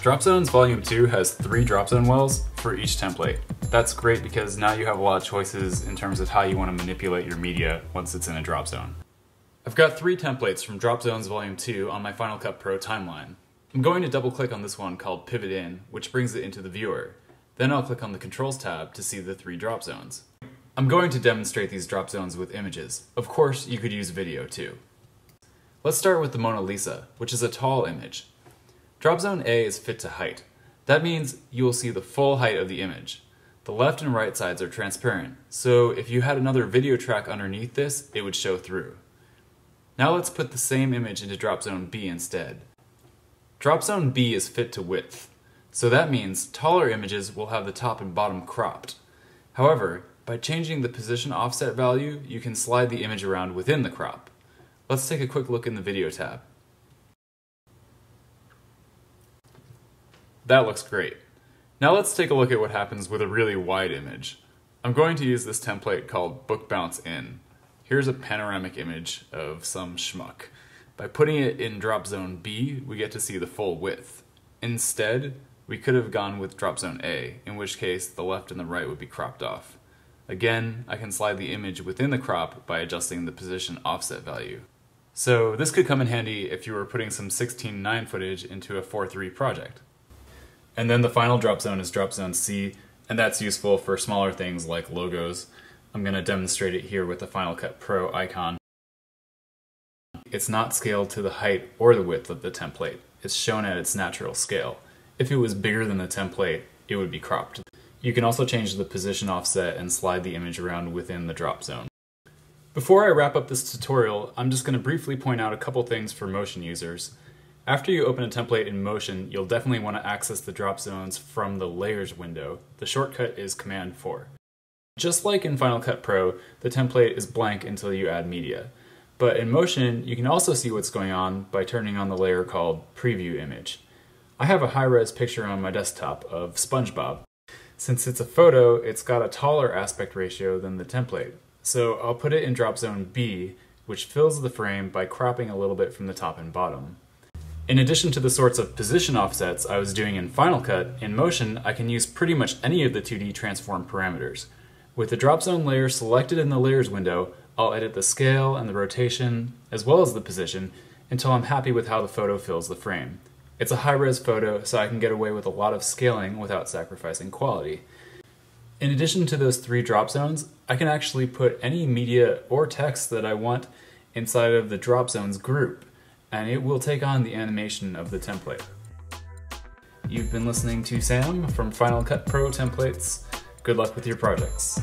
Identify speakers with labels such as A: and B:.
A: Drop Zones Volume 2 has 3 drop zone wells for each template. That's great because now you have a lot of choices in terms of how you want to manipulate your media once it's in a drop zone. I've got 3 templates from Drop Zones Volume 2 on my Final Cut Pro timeline. I'm going to double click on this one called Pivot In, which brings it into the viewer. Then I'll click on the Controls tab to see the 3 drop zones. I'm going to demonstrate these drop zones with images. Of course, you could use video too. Let's start with the Mona Lisa, which is a tall image. Drop zone A is fit to height. That means you will see the full height of the image. The left and right sides are transparent, so if you had another video track underneath this, it would show through. Now let's put the same image into drop zone B instead. Drop zone B is fit to width, so that means taller images will have the top and bottom cropped. However, by changing the position offset value, you can slide the image around within the crop. Let's take a quick look in the video tab. That looks great. Now let's take a look at what happens with a really wide image. I'm going to use this template called Book Bounce In. Here's a panoramic image of some schmuck. By putting it in drop zone B, we get to see the full width. Instead, we could have gone with drop zone A, in which case the left and the right would be cropped off. Again, I can slide the image within the crop by adjusting the position offset value. So this could come in handy if you were putting some 16:9 footage into a 4:3 project. And then the final drop zone is drop zone C, and that's useful for smaller things like logos. I'm going to demonstrate it here with the Final Cut Pro icon. It's not scaled to the height or the width of the template. It's shown at its natural scale. If it was bigger than the template, it would be cropped. You can also change the position offset and slide the image around within the drop zone. Before I wrap up this tutorial, I'm just going to briefly point out a couple things for Motion users. After you open a template in Motion, you'll definitely want to access the drop zones from the Layers window. The shortcut is Command 4. Just like in Final Cut Pro, the template is blank until you add media. But in Motion, you can also see what's going on by turning on the layer called Preview Image. I have a high-res picture on my desktop of SpongeBob. Since it's a photo, it's got a taller aspect ratio than the template. So I'll put it in drop zone B, which fills the frame by cropping a little bit from the top and bottom. In addition to the sorts of position offsets I was doing in Final Cut, in Motion I can use pretty much any of the 2D transform parameters. With the drop zone layer selected in the Layers window, I'll edit the scale and the rotation, as well as the position, until I'm happy with how the photo fills the frame. It's a high-res photo, so I can get away with a lot of scaling without sacrificing quality. In addition to those 3 drop zones, I can actually put any media or text that I want inside of the drop zones group, and it will take on the animation of the template. You've been listening to Sam from Final Cut Pro Templates. Good luck with your projects.